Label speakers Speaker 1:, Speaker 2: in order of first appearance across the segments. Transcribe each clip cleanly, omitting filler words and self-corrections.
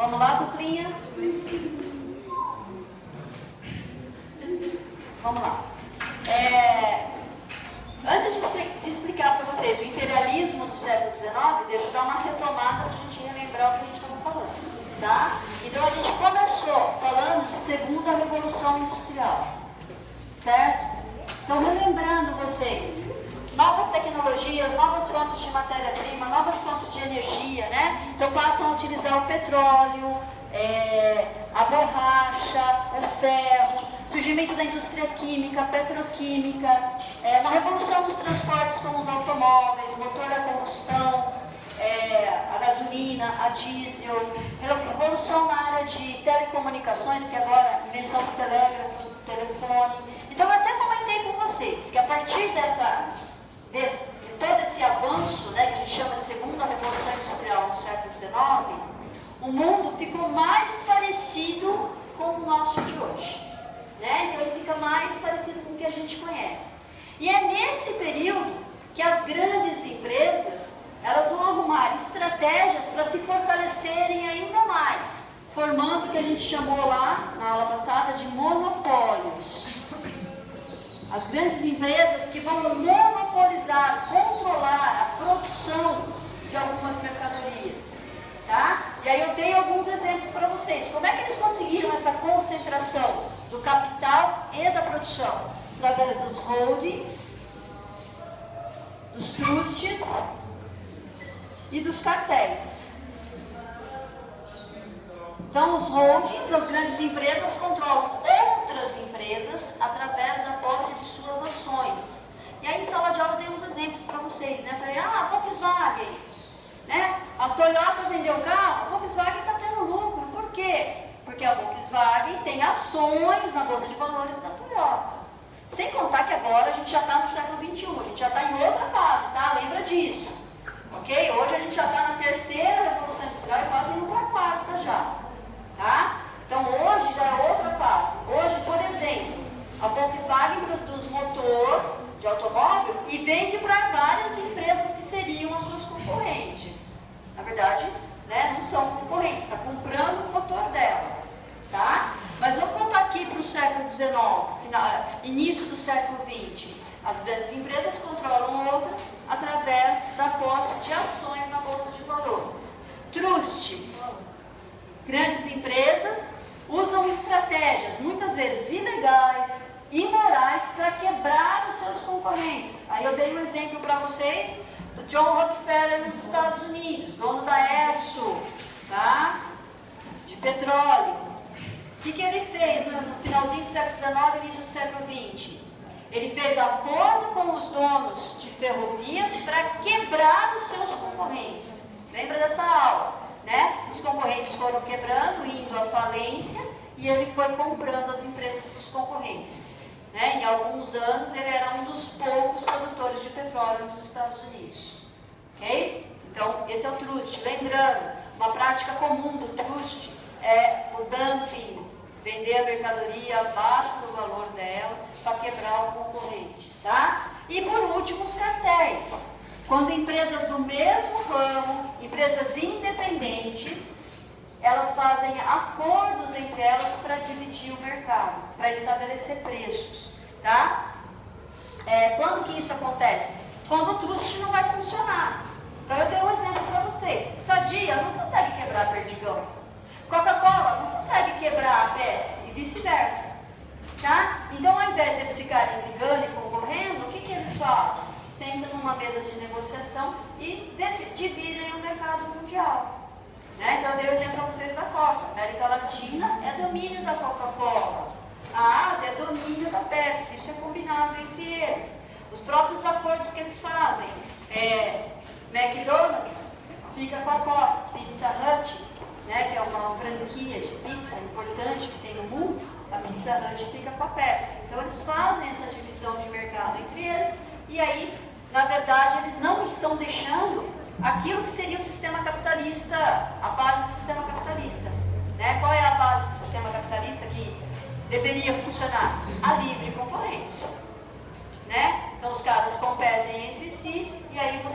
Speaker 1: Vamos lá, duplinha? Vamos lá. Antes de explicar para vocês o imperialismo do século XIX, deixa eu dar uma retomada para a gente relembrar o que a gente estava falando, tá? Então a gente começou falando de segunda revolução industrial, certo? Então relembrando vocês, novas tecnologias, novas fontes de matéria-prima, novas fontes de energia, né? Então passam a utilizar o petróleo, a borracha, o ferro, surgimento da indústria química, petroquímica, uma revolução dos transportes como os automóveis, motor a combustão, a gasolina, a diesel, revolução na área de telecomunicações, que agora invenção do telégrafo, do telefone. Então eu até comentei com vocês que a partir de todo esse avanço, né, que a gente chama de segunda revolução industrial no século XIX, o mundo ficou mais parecido com o nosso de hoje, né? Então ele fica mais parecido com o que a gente conhece. E é nesse período que as grandes empresas, elas vão arrumar estratégias para se fortalecerem ainda mais, formando o que a gente chamou lá na aula passada de monopólios. As grandes empresas que vão monopolizar, controlar a produção de algumas mercadorias, tá? E aí eu dei alguns exemplos para vocês. Como é que eles conseguiram essa concentração do capital e da produção? Através dos holdings, dos trusts e dos cartéis. Então os holdings, as grandes empresas, controlam outras empresas através da posse de suas ações. E aí em sala de aula eu dei uns exemplos para vocês, né? A Volkswagen, né? A Toyota vendeu o carro, a Volkswagen está tendo lucro. Por quê? Porque a Volkswagen tem ações na Bolsa de Valores da Toyota. Sem contar que agora a gente já está no século XXI, a gente já está em outra fase, tá? Lembra disso, ok? Hoje a gente já está na terceira revolução industrial e quase indo para a quarta já, tá? Então hoje já é outra fase. Hoje, por exemplo, a Volkswagen produz motor de automóvel e vende para várias empresas que seriam as suas concorrentes. Na verdade, né, não são concorrentes, está comprando o motor dela, tá? Mas vamos contar aqui para o século XIX, início do século XX. As grandes empresas controlam outras através da posse de ações na Bolsa de Valores. Trusts. Grandes empresas usam estratégias, muitas vezes ilegais, imorais, para quebrar os seus concorrentes. Aí eu dei um exemplo para vocês do John Rockefeller nos Estados Unidos, dono da Esso, tá? De petróleo. O que ele fez no finalzinho do século XIX e início do século XX? Ele fez acordo com os donos de ferrovias para quebrar os seus concorrentes. Lembra dessa aula, né? Os concorrentes foram quebrando, indo à falência, e ele foi comprando as empresas dos concorrentes, né? Em alguns anos ele era um dos poucos produtores de petróleo nos Estados Unidos. Ok? Então esse é o trust. Lembrando, uma prática comum do trust é o dumping, vender a mercadoria abaixo do valor dela para quebrar o concorrente, tá? E por último, os cartéis. Quando empresas do mesmo ramo, empresas independentes, elas fazem acordos entre elas para dividir o mercado, para estabelecer preços, tá? Quando que isso acontece? Quando o trust não vai funcionar. Então eu dei um exemplo para vocês. Sadia não consegue quebrar a Perdigão. Coca-Cola não consegue quebrar a Pepsi e vice-versa, tá? Então, ao invés de eles ficarem brigando e concorrendo, o que eles fazem? Sentam numa mesa de negociação e dividem o mercado mundial, né? Então, eu dei o exemplo para vocês da Coca. A América Latina é domínio da Coca-Cola, a Ásia é domínio da Pepsi, isso é combinado entre eles. Os próprios acordos que eles fazem, McDonald's fica com a Coca, Pizza Hut, né, que é uma franquia de pizza importante que tem no mundo, a Pizza Hut fica com a Pepsi. Então eles fazem essa divisão de mercado entre eles, e aí, na verdade, eles não estão deixando aquilo que seria o sistema capitalista, a base do sistema capitalista, né? Qual é a base do sistema capitalista que deveria funcionar? A livre concorrência, né? Então os caras competem entre si, e aí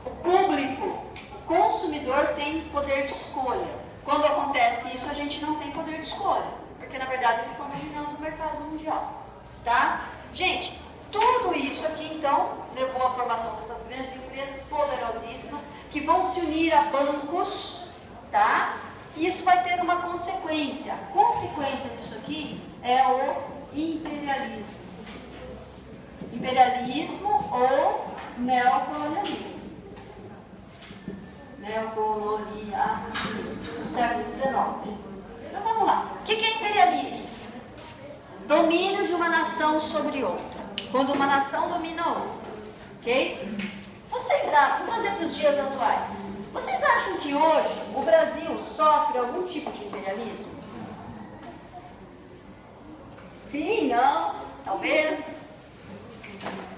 Speaker 1: o público, o consumidor tem poder de escolha. Quando acontece isso, a gente não tem poder de escolha, porque na verdade eles estão dominando o mercado mundial, tá? Gente, tudo isso aqui então levou à formação dessas grandes empresas poderosíssimas que vão se unir a bancos, tá? E isso vai ter uma consequência. A consequência disso aqui é o imperialismo. Imperialismo ou neocolonialismo. Neocolonialismo do século XIX. Então vamos lá. O que é imperialismo? Domínio de uma nação sobre outra. Quando uma nação domina outra. Ok? Vocês acham, vamos trazer para os dias atuais. Vocês acham que hoje o Brasil sofre algum tipo de imperialismo? Sim, não, talvez.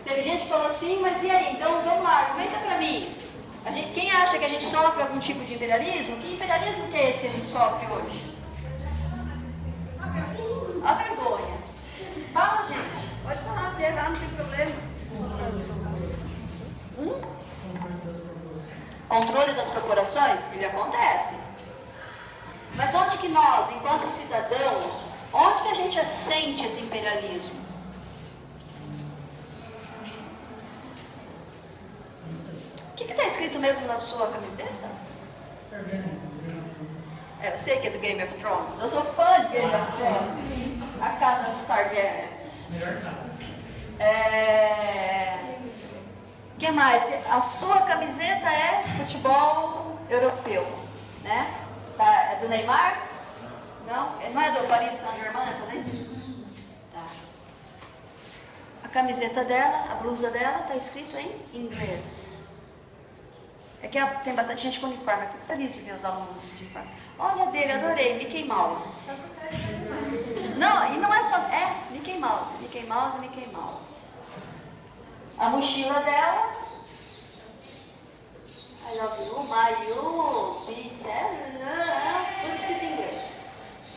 Speaker 1: Teve gente que falou sim, mas e aí? Então vamos lá, argumenta para mim. Quem acha que a gente sofre algum tipo de imperialismo? Que imperialismo que é esse que a gente sofre hoje? A vergonha. Fala, gente. Pode falar, se errar não tem problema. Controle das corporações? Ele acontece. Mas onde que nós, enquanto cidadãos, onde que a gente sente esse imperialismo? O que está escrito mesmo na sua camiseta? Eu sei que é do Game of Thrones. Eu sou fã de Game of Thrones. A casa dos Targaryen.
Speaker 2: Melhor casa.
Speaker 1: O que mais? A sua camiseta é futebol europeu, né? É do Neymar? Não? Não é do Paris Saint-Germain, essa daí? Tá. A camiseta dela, a blusa dela, está escrito em inglês. É que tem bastante gente com uniforme. Eu fico feliz de ver os alunos de uniforme. Olha dele, adorei, Mickey Mouse. Não, e não é só... É, Mickey Mouse, Mickey Mouse, Mickey Mouse. A mochila dela. I love you, my you, peace, tudo escrito em inglês.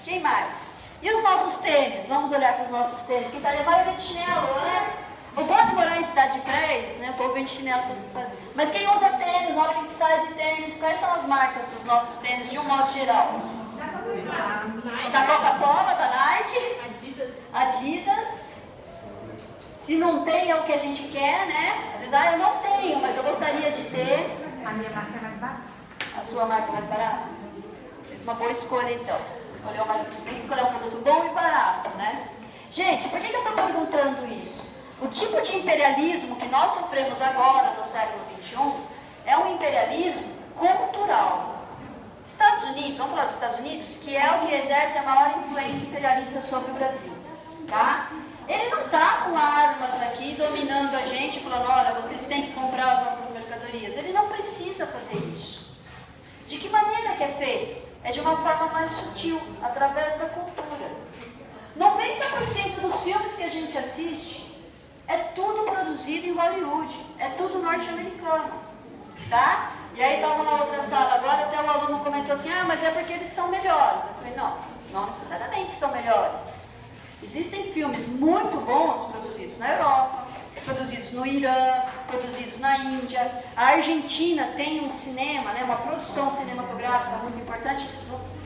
Speaker 1: Quem mais? E os nossos tênis? Vamos olhar para os nossos tênis. Quem está ali, a maioria de chinelo, né? O bom de morar em cidade de prédios, né? O povo vem de chinelo para se fazer. Mas quem usa tênis, na hora que a gente sai de tênis, quais são as marcas dos nossos tênis de um modo geral? Da Coca-Cola, da Nike, Adidas. Se não tem é o que a gente quer, né? Às vezes, eu não tenho, mas eu gostaria de ter.
Speaker 3: A minha marca é mais barata.
Speaker 1: A sua marca é mais barata? Fez uma boa escolha então. Tem que escolher um produto bom e barato, né? Gente, por que eu estou perguntando isso? O tipo de imperialismo que nós sofremos agora no século XXI é um imperialismo cultural. Estados Unidos, vamos falar dos Estados Unidos, que é o que exerce a maior influência imperialista sobre o Brasil, tá? Ele não está com armas aqui dominando a gente, falando, olha, vocês têm que comprar as nossas mercadorias. Ele não precisa fazer isso. De que maneira que é feito? É de uma forma mais sutil, através da cultura. 90% dos filmes que a gente assiste é tudo produzido em Hollywood, é tudo norte-americano, tá? E aí estava na outra sala agora, até o aluno comentou assim, mas é porque eles são melhores. Eu falei, não necessariamente são melhores. Existem filmes muito bons produzidos na Europa, produzidos no Irã, produzidos na Índia. A Argentina tem um cinema, né, uma produção cinematográfica muito importante.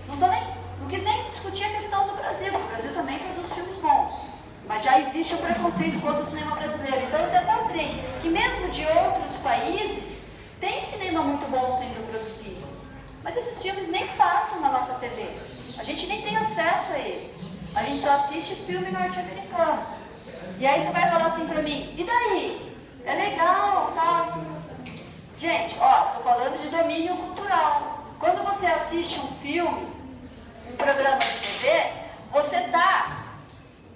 Speaker 1: Não quis nem discutir a questão do Brasil. O Brasil também produz filmes bons. Mas já existe o preconceito contra o cinema brasileiro. Então eu demonstrei que mesmo de outros países, tem cinema muito bom sendo produzido. Mas esses filmes nem passam na nossa TV. A gente nem tem acesso a eles. A gente só assiste filme norte-americano. E aí você vai falar assim pra mim, e daí? É legal, tá? Gente, tô falando de domínio cultural. Quando você assiste um filme, um programa de TV, você tá,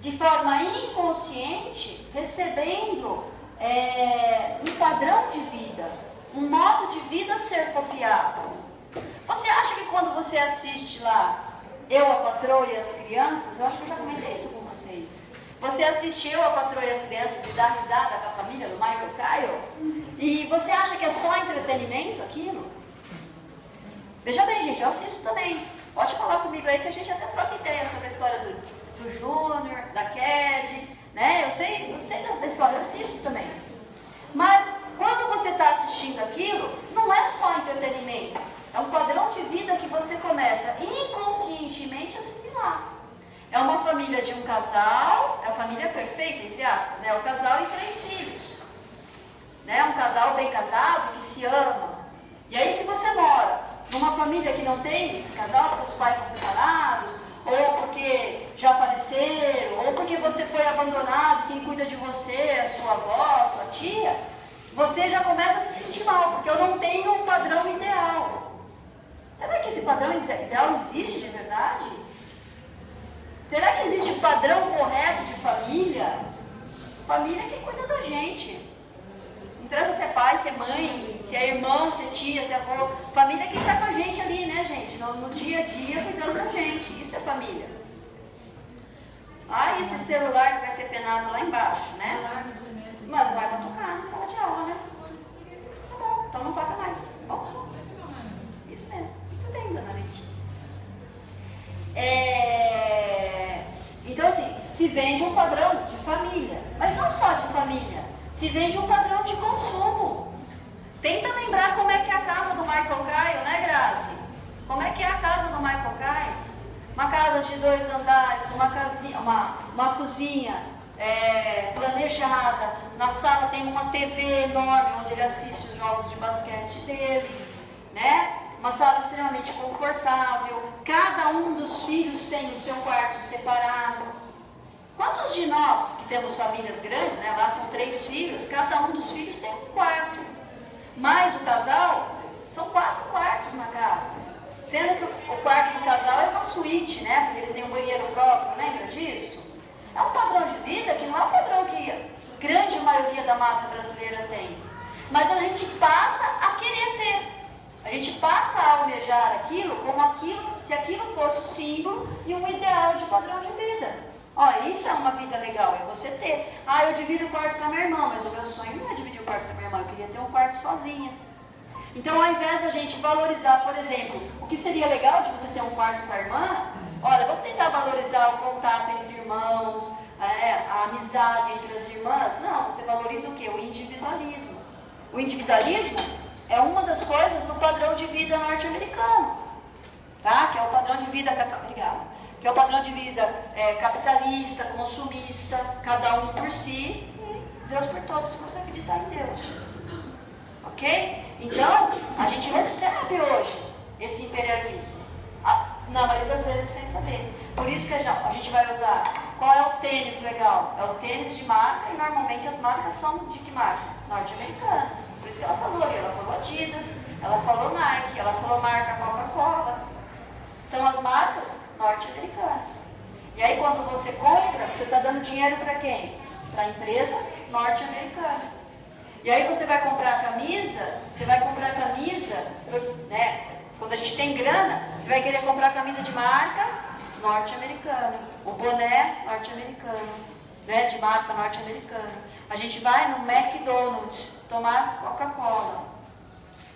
Speaker 1: de forma inconsciente, recebendo um padrão de vida, um modo de vida a ser copiado. Você acha que quando você assiste lá, Eu, a Patroa e as Crianças, eu acho que eu já comentei isso com vocês. Você assiste Eu, a Patroa e as Crianças e dá risada com a família do Michael Kyle? E você acha que é só entretenimento aquilo? Veja bem, gente, eu assisto também. Pode falar comigo aí que a gente até troca ideia sobre a história do Júnior, da Cad, né? Eu sei da história, eu assisto também. Mas quando você está assistindo aquilo, não é só entretenimento. É um padrão de vida que que você começa inconscientemente a assimilar. É uma família de um casal, é a família perfeita, entre aspas, né? O casal e 3 filhos. Né? Um casal bem casado, que se ama. E aí se você mora numa família que não tem esse casal, porque os pais são separados, ou porque já faleceram, ou porque você foi abandonado e quem cuida de você é a sua avó, sua tia, você já começa a se sentir mal, porque eu não tenho um padrão ideal. Será que esse padrão ideal existe de verdade? Será que existe um padrão correto de família? Família é quem cuida da gente. Não interessa se é pai, se é mãe, se é irmão, se é tia, se é avô. Família é quem está com a gente ali, né, gente? No dia a dia, cuidando da gente. Isso é família. Ah, e esse celular que vai ser penado lá embaixo, né? Mano, vai pra tocar na sala de aula, né? Tá bom, então não toca mais. Tá bom? Isso mesmo. Muito bem, dona Letícia. Então, assim, se vende um padrão de família. Mas não só de família. Se vende um padrão de consumo. Tenta lembrar como é que é a casa do Michael Caio, né, Grazi? Como é que é a casa do Michael Caio? Uma casa de 2 andares, uma casinha, uma cozinha planejada. Na sala tem uma TV enorme onde ele assiste os jogos de basquete dele, né? Uma sala extremamente confortável. Cada um dos filhos tem o seu quarto separado. Quantos de nós que temos famílias grandes, né? Lá são 3 filhos, cada um dos filhos tem um quarto. Mais o casal, são 4 quartos na casa. Sendo que o quarto do casal é uma suíte, né? Porque eles têm um banheiro próprio, lembra disso? É um padrão de vida que não é um padrão que a grande maioria da massa brasileira tem. Mas a gente passa a querer ter. A gente passa a almejar aquilo como se aquilo fosse o símbolo e um ideal de padrão de vida. Olha, isso é uma vida legal, é você ter. Ah, eu divido o quarto com a minha irmã, mas o meu sonho não é dividir o quarto com a minha irmã, eu queria ter um quarto sozinha. Então, ao invés da gente valorizar, por exemplo, o que seria legal de você ter um quarto com a irmã, olha, vamos tentar valorizar o contato entre irmãos, a amizade entre as irmãs. Não, você valoriza o quê? O individualismo. O individualismo é uma das coisas no padrão de vida norte-americano, tá? Que é o padrão de vida, obrigada, que é o padrão de vida capitalista, consumista, cada um por si, e Deus por todos, se você acreditar em Deus. Ok? Então, a gente recebe hoje esse imperialismo, na maioria das vezes sem saber. Por isso que a gente vai usar, qual é o tênis legal? É o tênis de marca, e normalmente as marcas são de que marca? Norte-americanas. Por isso que ela falou ali, ela falou Adidas, ela falou Nike, ela falou marca Coca-Cola. São as marcas norte-americanas. E aí quando você compra, você está dando dinheiro para quem? Para a empresa norte-americana. E aí você vai comprar camisa, né? Quando a gente tem grana, você vai querer comprar camisa de marca norte-americana. O boné norte-americano, né? De marca norte-americana. A gente vai no McDonald's tomar Coca-Cola.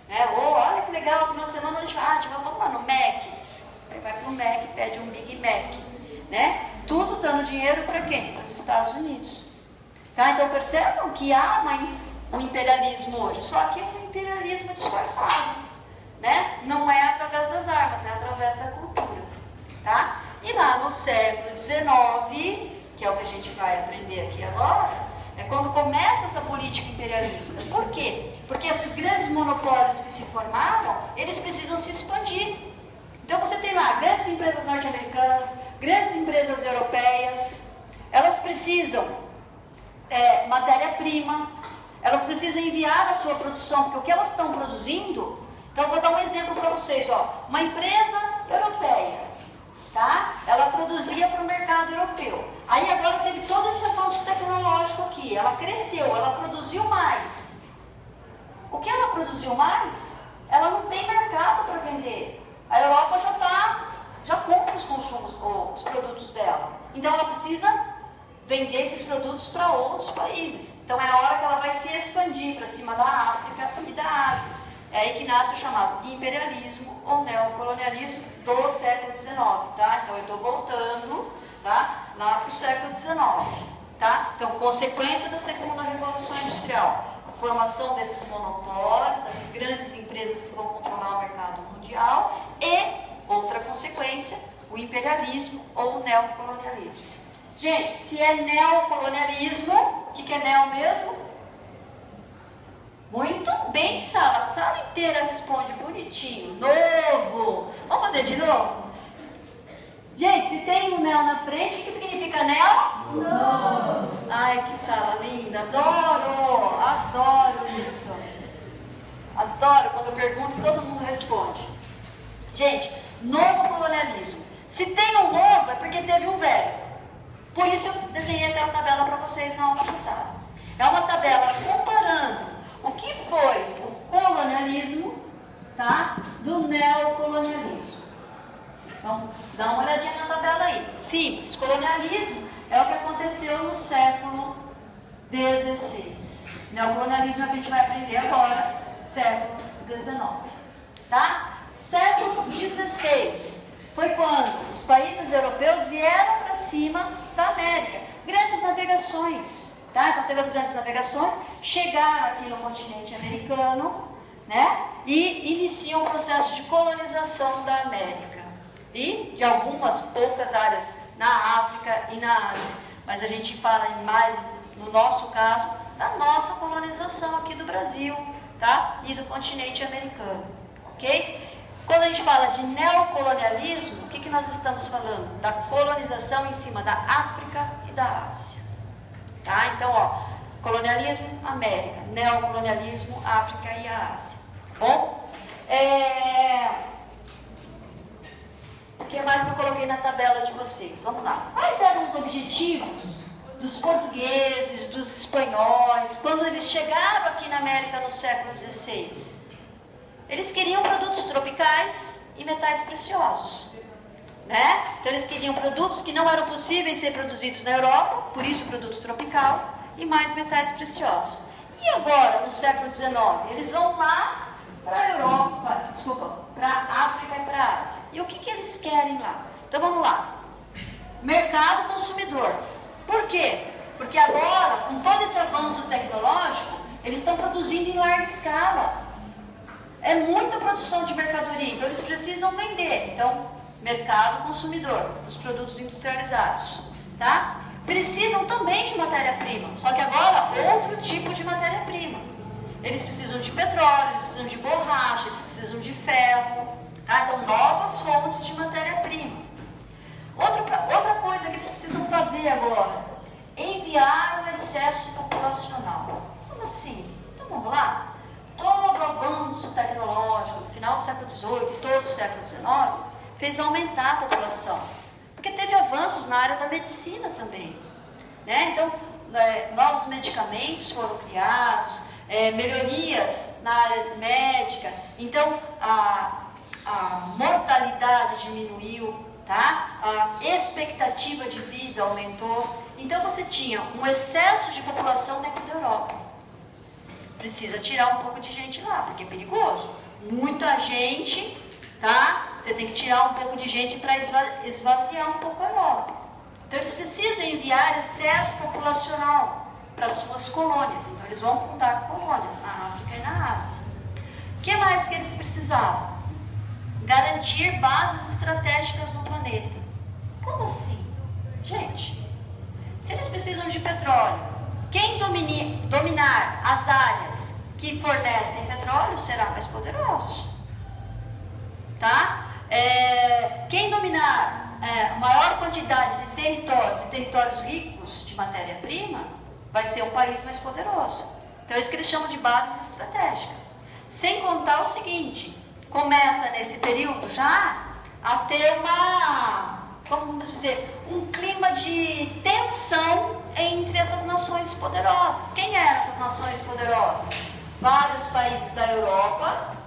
Speaker 1: Né? Ou, olha que legal, no final de semana a gente vai, vamos lá no Mac. Aí vai pro Mac, pede um Big Mac. Né? Tudo dando dinheiro para quem? Para os Estados Unidos. Tá? Então percebam que há um imperialismo hoje, só que é um imperialismo disfarçado. Né? Não é através das armas, é através da cultura. Tá? E lá no século XIX, que é o que a gente vai aprender aqui agora, é quando começa essa política imperialista. Por quê? Porque esses grandes monopólios que se formaram, eles precisam se expandir. Então você tem lá grandes empresas norte-americanas, grandes empresas europeias, elas precisam matéria-prima, elas precisam enviar a sua produção, porque o que elas estão produzindo. Então eu vou dar um exemplo para vocês, ó. Uma empresa europeia, tá? Ela produzia para o mercado europeu. Aí agora teve todo esse avanço tecnológico aqui. Ela cresceu, ela produziu mais. O que ela produziu mais, ela não tem mercado para vender. A Europa já compra os produtos dela. Então ela precisa vender esses produtos para outros países. Então é a hora que ela vai se expandir para cima da África e da Ásia. É aí que nasce o chamado imperialismo ou neocolonialismo do século XIX, tá? Então eu estou voltando, tá? Lá para o século XIX, tá? Então, consequência da segunda revolução industrial, a formação desses monopólios, dessas grandes empresas que vão controlar o mercado mundial e sequência, o imperialismo ou o neocolonialismo. Gente, se é neocolonialismo, o que é neo mesmo? Muito bem, sala. A sala inteira responde bonitinho. Novo. Vamos fazer de novo? Gente, se tem um neo na frente, o que significa neo? Novo. Ai, que sala linda. Adoro. Adoro isso. Adoro quando eu pergunto e todo mundo responde. Gente, novo colonialismo. Se tem um novo, é porque teve um velho. Por isso eu desenhei aquela tabela para vocês na aula passada. É uma tabela comparando o que foi o colonialismo, tá, do neocolonialismo. Então, dá uma olhadinha na tabela aí. Simples, colonialismo é o que aconteceu no século XVI. Neocolonialismo é o que a gente vai aprender agora, século XIX. Tá? Século XVI foi quando os países europeus vieram para cima da América. Grandes navegações, tá? Então teve as grandes navegações, chegaram aqui no continente americano, né? E iniciam o processo de colonização da América. E de algumas poucas áreas na África e na Ásia. Mas a gente fala mais, no nosso caso, da nossa colonização aqui do Brasil, tá? E do continente americano, ok? Quando a gente fala de neocolonialismo, o que nós estamos falando? Da colonização em cima da África e da Ásia. Tá? Então, ó, colonialismo, América. Neocolonialismo, África e a Ásia. Bom? O que mais que eu coloquei na tabela de vocês? Vamos lá. Quais eram os objetivos dos portugueses, dos espanhóis, quando eles chegaram aqui na América no século XVI? Eles queriam produtos tropicais e metais preciosos, né? Então eles queriam produtos que não eram possíveis ser produzidos na Europa, por isso produto tropical, e mais metais preciosos. E agora, no século XIX, eles vão lá para a Europa, para a África e para a Ásia. E o que eles querem lá? Então vamos lá. Mercado consumidor. Por quê? Porque agora, com todo esse avanço tecnológico, eles estão produzindo em larga escala. É muita produção de mercadoria, então eles precisam vender. Então, mercado consumidor, os produtos industrializados, tá? Precisam também de matéria-prima, só que agora outro tipo de matéria-prima. Eles precisam de petróleo, eles precisam de borracha, eles precisam de ferro, tá? Então, novas fontes de matéria-prima. Outra coisa que eles precisam fazer agora, enviar o excesso populacional. Como assim? Então, vamos lá. Todo o avanço tecnológico no final do século XVIII e todo o século XIX fez aumentar a população, porque teve avanços na área da medicina também, né? Então, novos medicamentos foram criados, melhorias na área médica, então a mortalidade diminuiu, tá? A expectativa de vida aumentou, então você tinha um excesso de população dentro da Europa. Precisa tirar um pouco de gente lá, porque é perigoso. Muita gente, tá? Você tem que tirar um pouco de gente para esvaziar um pouco a Europa. Então eles precisam enviar excesso populacional para suas colônias. Então eles vão fundar colônias na África e na Ásia. O que mais que eles precisavam? Garantir bases estratégicas no planeta. Como assim? Gente, se eles precisam de petróleo, quem dominar as áreas que fornecem petróleo será mais poderoso, tá? Quem dominar maior quantidade de territórios e territórios ricos de matéria-prima vai ser um país mais poderoso. Então é isso que eles chamam de bases estratégicas. Sem contar o seguinte, começa nesse período já a ter vamos dizer, um clima de tensão entre essas nações poderosas. Quem eram essas nações poderosas? Vários países da Europa,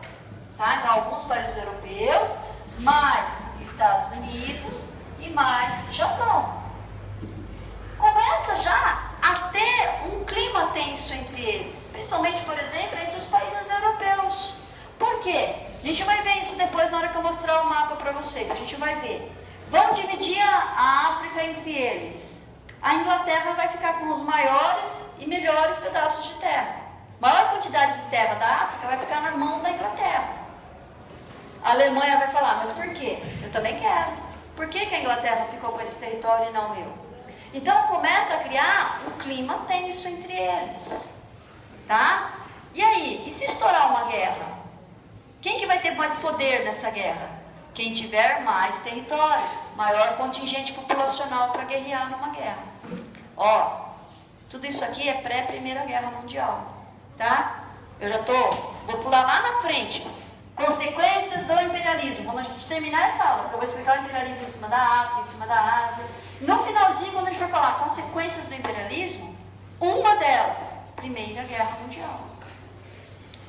Speaker 1: tá? Então, alguns países europeus, mais Estados Unidos e mais Japão. Começa já a ter um clima tenso entre eles, principalmente, por exemplo, entre os países europeus. Por quê? A gente vai ver isso depois na hora que eu mostrar o mapa para vocês. A gente vai ver. Vão dividir a África entre eles. A Inglaterra vai ficar com os maiores e melhores pedaços de terra. A maior quantidade de terra da África vai ficar na mão da Inglaterra. a Alemanha vai falar, mas por quê? Eu também quero. Por que que a Inglaterra ficou com esse território e não eu? Então começa a criar um clima tenso entre eles. Tá? E aí? E se estourar uma guerra? Quem que vai ter mais poder nessa guerra? Quem tiver mais territórios, maior contingente populacional para guerrear numa guerra. Ó, tudo isso aqui é pré-Primeira Guerra Mundial, tá? Vou pular lá na frente. Consequências do imperialismo. Quando a gente terminar essa aula, porque eu vou explicar o imperialismo em cima da África, em cima da Ásia. No finalzinho, quando a gente for falar consequências do imperialismo, uma delas, Primeira Guerra Mundial.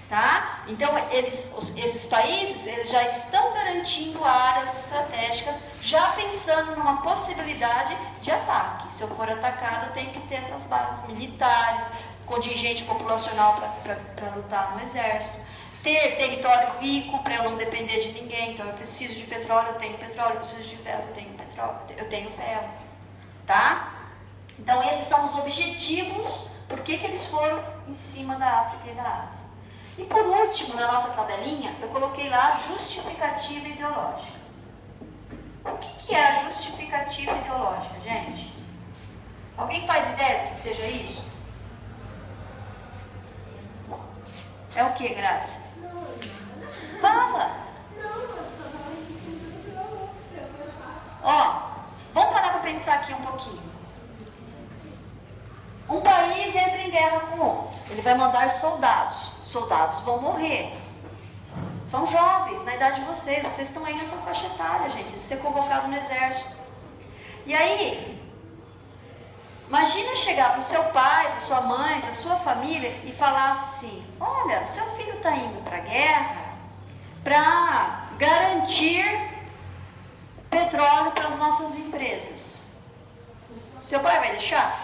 Speaker 1: Tá? Então, esses países eles já estão garantindo áreas estratégicas, já pensando numa possibilidade de ataque. Se eu for atacado, eu tenho que ter essas bases militares, contingente populacional para lutar no exército, ter território rico para eu não depender de ninguém. Então, eu preciso de petróleo, eu tenho petróleo, eu preciso de ferro, eu tenho petróleo, eu tenho ferro. Tá? Então, esses são os objetivos, por que eles foram em cima da África e da Ásia. E por último, na nossa tabelinha, eu coloquei lá a justificativa ideológica. O que é a justificativa ideológica, gente? Alguém faz ideia do que seja isso? É o que, Graça? Fala! Ó, vamos parar para pensar aqui um pouquinho. Um país entra em guerra com o outro. Ele vai mandar soldados. Soldados vão morrer. São jovens, na idade de vocês. Vocês estão aí nessa faixa etária, gente, de ser convocado no exército. E aí, imagina chegar para o seu pai, para sua mãe, para sua família e falar assim: olha, o seu filho está indo para a guerra para garantir petróleo para as nossas empresas. Seu pai vai deixar?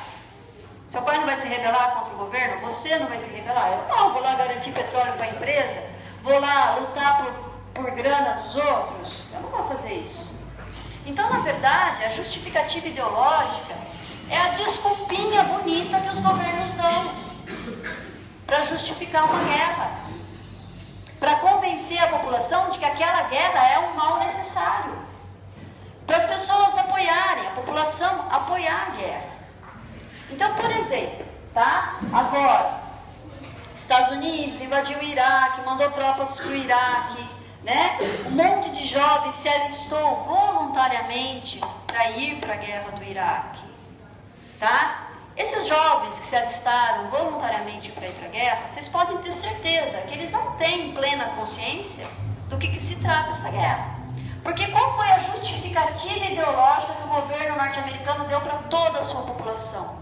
Speaker 1: Seu pai não vai se rebelar contra o governo? Você não vai se rebelar? Eu não, vou lá garantir petróleo para a empresa? Vou lá lutar por grana dos outros? Eu não vou fazer isso. Então, na verdade, a justificativa ideológica é a desculpinha bonita que os governos dão para justificar uma guerra, para convencer a população de que aquela guerra é um mal necessário, para as pessoas apoiarem, a população apoiar a guerra. Então, por exemplo, tá? Agora, Estados Unidos invadiu o Iraque, mandou tropas para o Iraque, né? Um monte de jovens se alistou voluntariamente para ir para a guerra do Iraque, tá? Esses jovens que se alistaram voluntariamente para ir para a guerra, vocês podem ter certeza que eles não têm plena consciência do que se trata essa guerra. Porque qual foi a justificativa ideológica que o governo norte-americano deu para toda a sua população?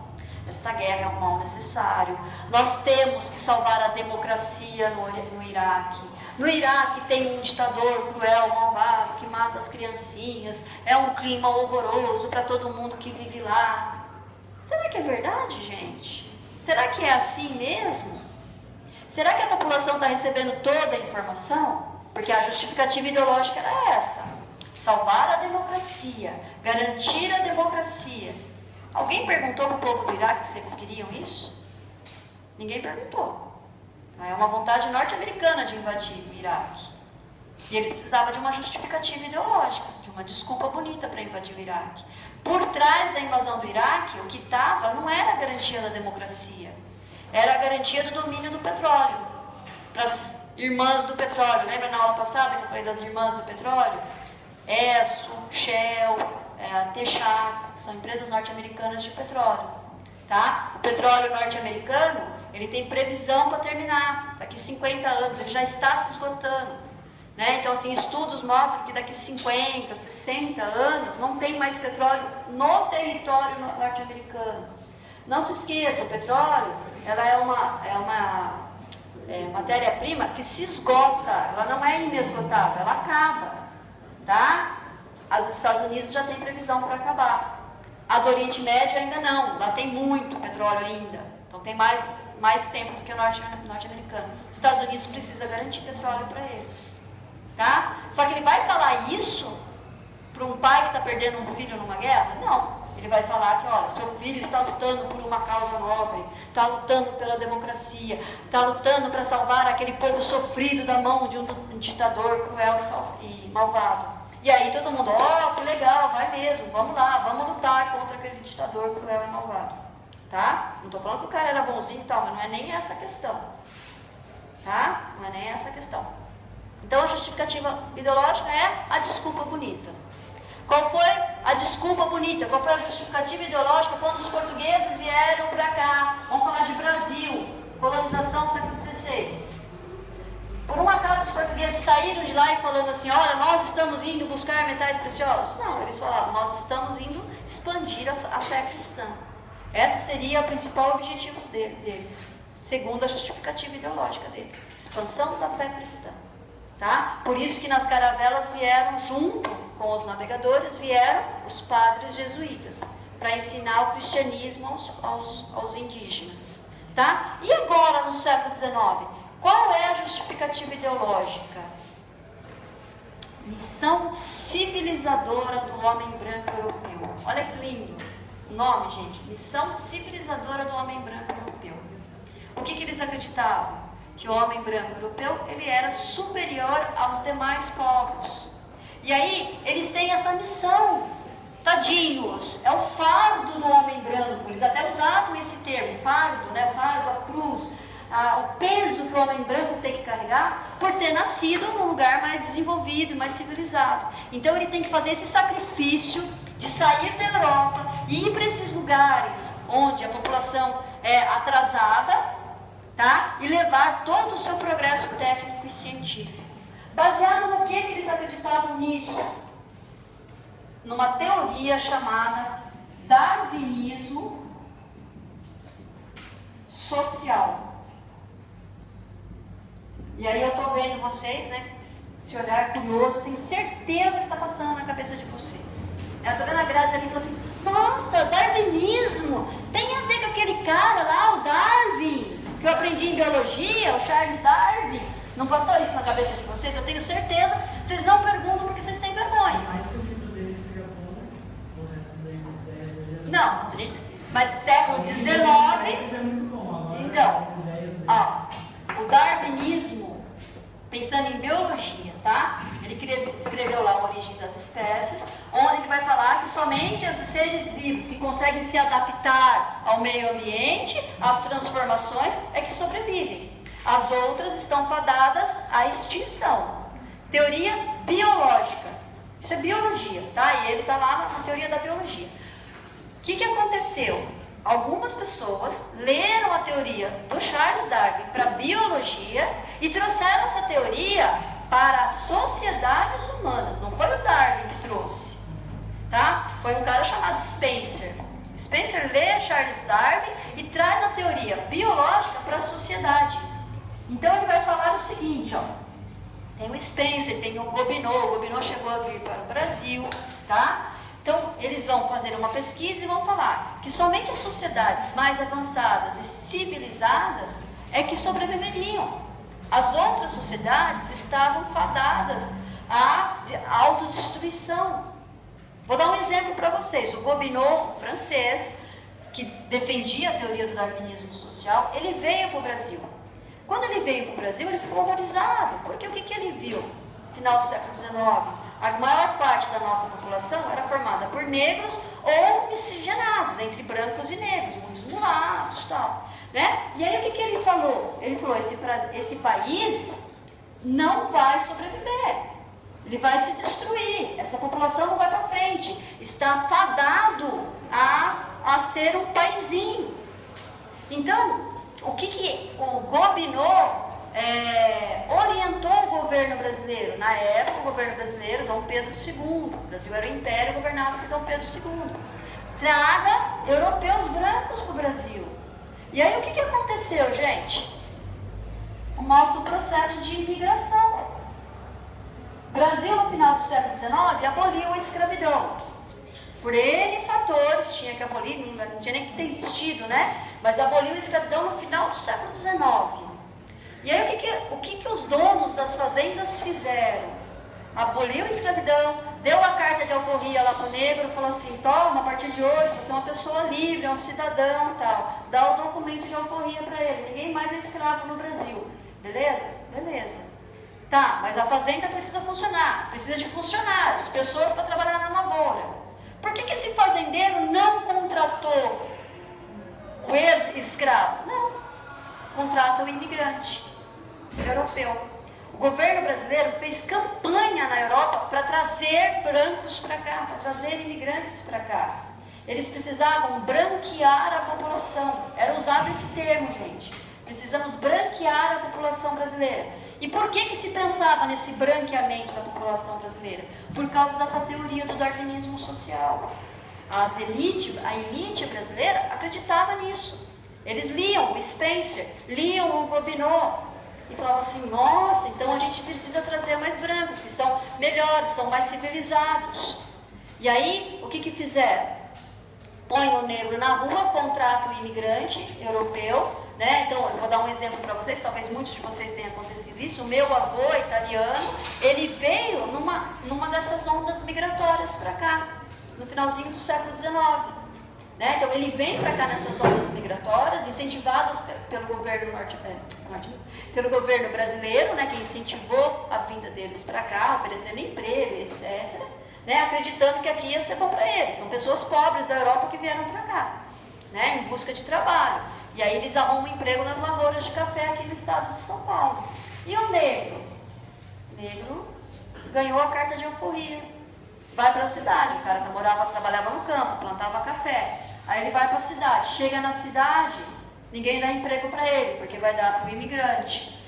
Speaker 1: Esta guerra é um mal necessário. Nós temos que salvar a democracia no Iraque. No Iraque tem um ditador cruel, malvado, que mata as criancinhas. É um clima horroroso para todo mundo que vive lá. Será que é verdade, gente? Será que é assim mesmo? Será que a população está recebendo toda a informação? Porque a justificativa ideológica era essa: salvar a democracia, garantir a democracia. Alguém perguntou para o povo do Iraque se eles queriam isso? Ninguém perguntou. É uma vontade norte-americana de invadir o Iraque. E ele precisava de uma justificativa ideológica, de uma desculpa bonita para invadir o Iraque. Por trás da invasão do Iraque, o que estava não era a garantia da democracia, era a garantia do domínio do petróleo. Para as irmãs do petróleo, lembra na aula passada que eu falei das irmãs do petróleo? Esso, Shell, Texaco, são empresas norte-americanas de petróleo, tá? O petróleo norte-americano, ele tem previsão para terminar, daqui 50 anos, ele já está se esgotando, né? Então, assim, estudos mostram que daqui 50, 60 anos, não tem mais petróleo no território norte-americano. Não se esqueça, o petróleo, ela é uma matéria-prima que se esgota, ela não é inesgotável, ela acaba, tá? Os Estados Unidos já tem previsão para acabar. A do Oriente Médio ainda não, lá tem muito petróleo ainda. Então tem mais tempo do que o norte-americano. Os Estados Unidos precisa garantir petróleo para eles. Tá? Só que ele vai falar isso para um pai que está perdendo um filho numa guerra? Não. Ele vai falar que, olha, seu filho está lutando por uma causa nobre, está lutando pela democracia, está lutando para salvar aquele povo sofrido da mão de um ditador cruel e malvado. E aí todo mundo, ó, que legal, vai mesmo, vamos lá, vamos lutar contra aquele ditador cruel e malvado. Tá? Não estou falando que o cara era bonzinho e tal, mas não é nem essa a questão. Tá? Não é nem essa a questão. Então a justificativa ideológica é a desculpa bonita. Qual foi a desculpa bonita? Qual foi a justificativa ideológica quando os portugueses vieram para cá? Vamos falar de Brasil, colonização do século XVI. Por um acaso os portugueses saíram de lá e falando assim, olha, nós estamos indo buscar metais preciosos? Não, eles falavam, nós estamos indo expandir a fé cristã. Esse seria o principal objetivo deles, segundo a justificativa ideológica deles, expansão da fé cristã. Tá? Por isso que nas caravelas vieram, junto com os navegadores, vieram os padres jesuítas, para ensinar o cristianismo aos indígenas. Tá? E agora, no século XIX, qual é a justificativa ideológica? Missão civilizadora do homem branco europeu. Olha que lindo o nome, gente. Missão civilizadora do homem branco europeu. O que eles acreditavam? Que o homem branco europeu, ele era superior aos demais povos. E aí, eles têm essa missão. Tadinhos, é o fardo do homem branco. Eles até usavam esse termo, fardo, né? Fardo, a cruz, o peso que o homem branco tem que carregar por ter nascido num lugar mais desenvolvido, mais civilizado. Então, ele tem que fazer esse sacrifício de sair da Europa e ir para esses lugares onde a população é atrasada, tá? E levar todo o seu progresso técnico e científico. Baseado no que eles acreditavam nisso? Numa teoria chamada darwinismo social. E aí eu estou vendo vocês, né? Esse olhar curioso, eu tenho certeza que está passando na cabeça de vocês. Eu estou vendo a Grazi ali e falou assim, nossa, darwinismo, tem a ver com aquele cara lá, o Darwin, que eu aprendi em biologia, o Charles Darwin. Não passou isso na cabeça de vocês? Eu tenho certeza. Vocês não perguntam porque vocês têm vergonha.
Speaker 2: Mais que o livro deles fica bom, o resto das ideias dele.
Speaker 1: Não, mas século XIX.
Speaker 2: É muito bom agora.
Speaker 1: Então, ó, o darwinismo, pensando em biologia, tá? Ele escreveu lá a origem das espécies, onde ele vai falar que somente os seres vivos que conseguem se adaptar ao meio ambiente, às transformações, é que sobrevivem. As outras estão fadadas à extinção. Teoria biológica. Isso é biologia, tá? E ele está lá na teoria da biologia. O que aconteceu? Algumas pessoas leram a teoria do Charles Darwin para a biologia e trouxeram essa teoria para as sociedades humanas. Não foi o Darwin que trouxe, tá? Foi um cara chamado Spencer. Spencer lê Charles Darwin e traz a teoria biológica para a sociedade. Então ele vai falar o seguinte, ó. Tem o Spencer, tem o Gobineau chegou a vir para o Brasil, tá? Então eles vão fazer uma pesquisa e vão falar que somente as sociedades mais avançadas e civilizadas é que sobreviveriam. As outras sociedades estavam fadadas à autodestruição. Vou dar um exemplo para vocês. O Gobineau, francês, que defendia a teoria do darwinismo social, ele veio para o Brasil. Quando ele veio para o Brasil, ele ficou horrorizado, porque o que ele viu no final do século XIX? A maior parte da nossa população era formada por negros ou miscigenados, entre brancos e negros, muitos mulatos e tal. Né? E aí o que ele falou? Ele falou, esse país não vai sobreviver, ele vai se destruir, essa população não vai para frente, está fadado a ser um paizinho. Então, o que o Gobineau orientou o governo brasileiro? Na época, o governo brasileiro, Dom Pedro II, o Brasil era um império governado por Dom Pedro II. Traga europeus brancos para o Brasil. E aí o que aconteceu, gente? O nosso processo de imigração. O Brasil, no final do século XIX, aboliu a escravidão. Por N fatores, tinha que abolir, não tinha nem que ter existido, né? Mas aboliu a escravidão no final do século XIX. E aí o que os donos das fazendas fizeram? aboliu a escravidão, deu a carta de alforria lá para o negro, falou assim, toma, a partir de hoje você é uma pessoa livre, é um cidadão, tal. Dá o documento de alforria para ele, ninguém mais é escravo no Brasil. Beleza? Beleza. Tá, mas a fazenda precisa funcionar, precisa de funcionários, pessoas para trabalhar na lavoura. Por que esse fazendeiro não contratou o ex-escravo? Não, contrata o imigrante europeu. O governo brasileiro fez campanha na Europa para trazer brancos para cá, para trazer imigrantes para cá. Eles precisavam branquear a população. Era usado esse termo, gente. Precisamos branquear a população brasileira. E por que se pensava nesse branqueamento da população brasileira? Por causa dessa teoria do darwinismo social. A elite brasileira acreditava nisso. Eles liam o Spencer, liam o Gobineau, e falavam assim, nossa, então a gente precisa trazer mais brancos, que são melhores, são mais civilizados. E aí, o que fizeram? Põe o negro na rua, contrata o imigrante europeu, né? Então, eu vou dar um exemplo para vocês, talvez muitos de vocês tenham acontecido isso. O meu avô italiano, ele veio numa dessas ondas migratórias para cá, no finalzinho do século XIX. Né? Então, ele vem para cá nessas ondas migratórias, incentivadas pelo governo pelo governo brasileiro, né? Que incentivou a vinda deles para cá, oferecendo emprego, etc. Né? Acreditando que aqui ia ser bom para eles. São pessoas pobres da Europa que vieram para cá, né? Em busca de trabalho. E aí eles arrumam emprego nas lavouras de café aqui no estado de São Paulo. E o negro? O negro ganhou a carta de alforria. Vai para a cidade, o cara trabalhava no campo, plantava café. Aí ele vai para a cidade, chega na cidade, ninguém dá emprego para ele, porque vai dar para o imigrante.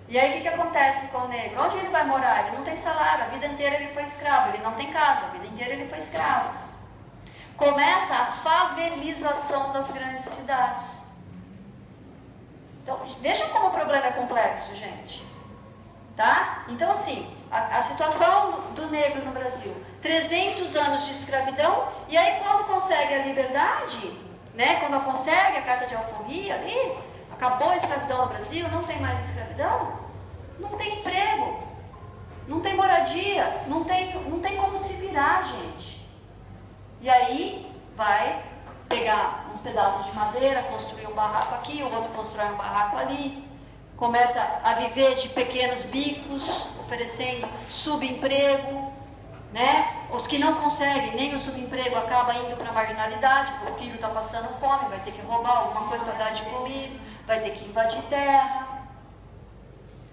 Speaker 1: E aí o que acontece com o negro? Onde ele vai morar? Ele não tem salário, a vida inteira ele foi escravo, ele não tem casa, a vida inteira ele foi escravo. Começa a favelização das grandes cidades. Então, vejam como o problema é complexo, gente. Tá? Então, assim, a situação do negro no Brasil, 300 anos de escravidão, e aí quando consegue a liberdade, né, quando consegue a carta de alforria ali, acabou a escravidão no Brasil, não tem mais escravidão, não tem emprego, não tem moradia, não tem como se virar, gente. E aí vai pegar uns pedaços de madeira, construir um barraco aqui, o outro constrói um barraco ali, começa a viver de pequenos bicos, oferecendo subemprego, né? Os que não conseguem nem o subemprego acabam indo para a marginalidade, porque o filho está passando fome, vai ter que roubar alguma coisa para dar de comida, vai ter que invadir terra.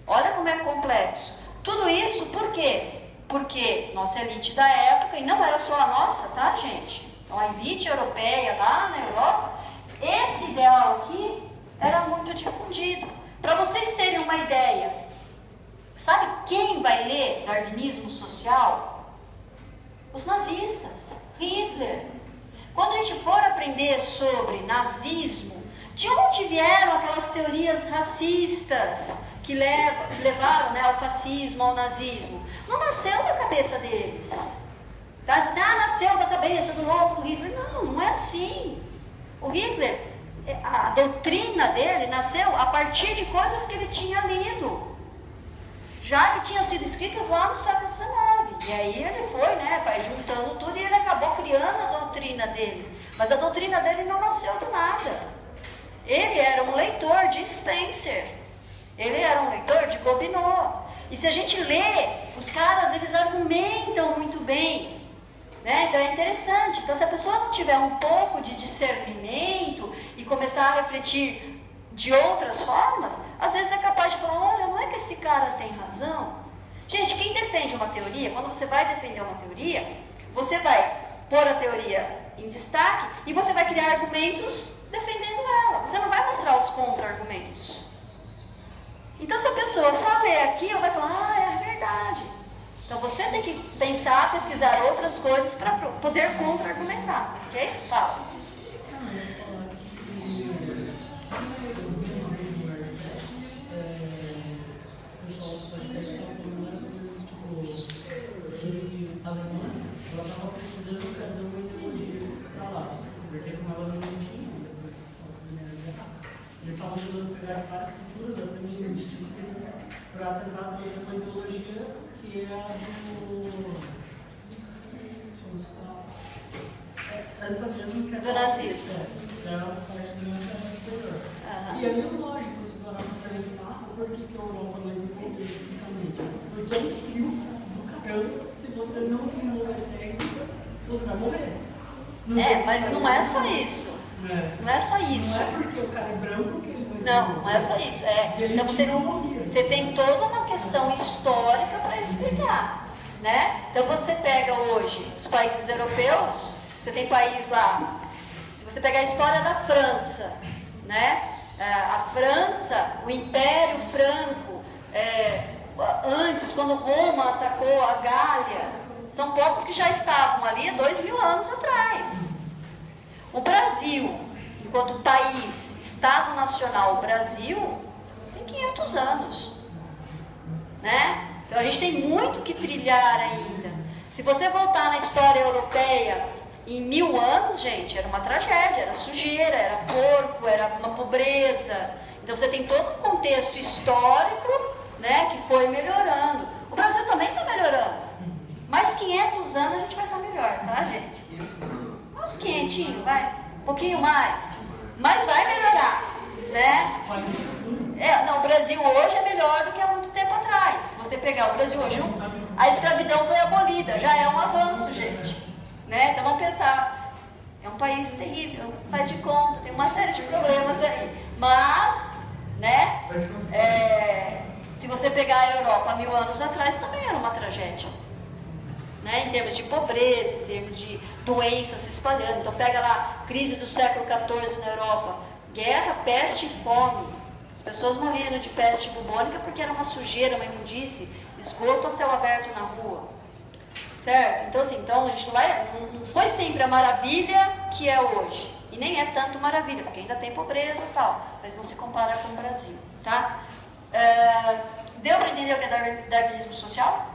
Speaker 1: Olha como é complexo. Tudo isso por quê? Porque nossa elite da época, e não era só a nossa, tá, gente? Então, a elite europeia lá na Europa, esse ideal aqui era muito difundido. Para vocês terem uma ideia, sabe quem vai ler darwinismo social? Os nazistas, Hitler. Quando a gente for aprender sobre nazismo, de onde vieram aquelas teorias racistas que levaram, né, ao fascismo, ao nazismo? Não nasceu da cabeça deles. Tá? Dizem, nasceu da cabeça do louco Hitler. Não, não é assim. O Hitler, a doutrina dele nasceu a partir de coisas que ele tinha lido, já que tinham sido escritas lá no século XIX. E aí ele foi, né, vai juntando tudo e ele acabou criando a doutrina dele. Mas a doutrina dele não nasceu do nada. Ele era um leitor de Spencer, ele era um leitor de Gobineau. E se a gente lê, os caras, eles argumentam muito bem. Né? Então é interessante. Então, se a pessoa não tiver um pouco de discernimento e começar a refletir de outras formas, às vezes é capaz de falar, olha, não é que esse cara tem razão? Gente, quem defende uma teoria, quando você vai defender uma teoria, você vai pôr a teoria em destaque e você vai criar argumentos defendendo ela. Você não vai mostrar os contra-argumentos. Então, se a pessoa só lê aquilo, vai falar, é verdade. Então, você tem que pensar, pesquisar outras coisas para poder contra-argumentar, ok? Fala.
Speaker 2: Não, eu ia falar que eu vi uma vez no podcast, o pessoal do podcast estava falando várias coisas, tipo, que a Alemanha, ela estava precisando trazer uma ideologia para lá, porque como elas não tinham, depois da Segunda Guerra, eles estavam tentando pegar várias culturas, até meio misticismo, para tentar trazer uma ideologia que é a do... Vamos falar... Essa mesmo que é
Speaker 1: do nazismo.
Speaker 2: É a parte do nazismo superior. E é meio lógico você parar para pensar por que a Europa não desenvolveu tecnicamente. Porque é um frio do caramba, se você não desenvolver técnicas, você vai morrer.
Speaker 1: Mas não é só isso. Não é só isso.
Speaker 2: Não é porque o cara é branco que ele vai
Speaker 1: Não é só isso. Então você tem toda uma questão histórica para explicar, né? Então você pega hoje os países europeus, você tem país lá, se você pegar a história da França, né? A França, o Império Franco, antes, quando Roma atacou a Gália, são povos que já estavam ali há 2000 anos atrás. O Brasil, enquanto país, Estado Nacional Brasil, tem 500 anos, né? Então a gente tem muito que trilhar ainda. Se você voltar na história europeia, em 1000 anos, gente, era uma tragédia, era sujeira, era porco, era uma pobreza. Então você tem todo um contexto histórico, né, que foi melhorando. O Brasil também está melhorando. Mais 500 anos a gente vai estar melhor, tá, gente? Uns 500, vai, um pouquinho mais. Mas vai melhorar, né? O Brasil hoje é melhor do que há muito tempo atrás. Se você pegar o Brasil hoje, a escravidão foi abolida, já é um avanço, gente. Né? Então vamos pensar, é um país terrível, faz de conta, tem uma série de problemas aí. Mas, né, se você pegar a Europa há 1000 anos atrás, também era uma tragédia. Né, em termos de pobreza, em termos de doenças se espalhando. Então pega lá, crise do século XIV na Europa, guerra, peste e fome. As pessoas morreram de peste bubônica porque era uma sujeira, uma imundície, esgoto a céu aberto na rua. Certo? Então assim, a gente não foi sempre a maravilha que é hoje. E nem é tanto maravilha, porque ainda tem pobreza e tal, mas não se compara com o Brasil, tá? Deu para entender o que é darwinismo social?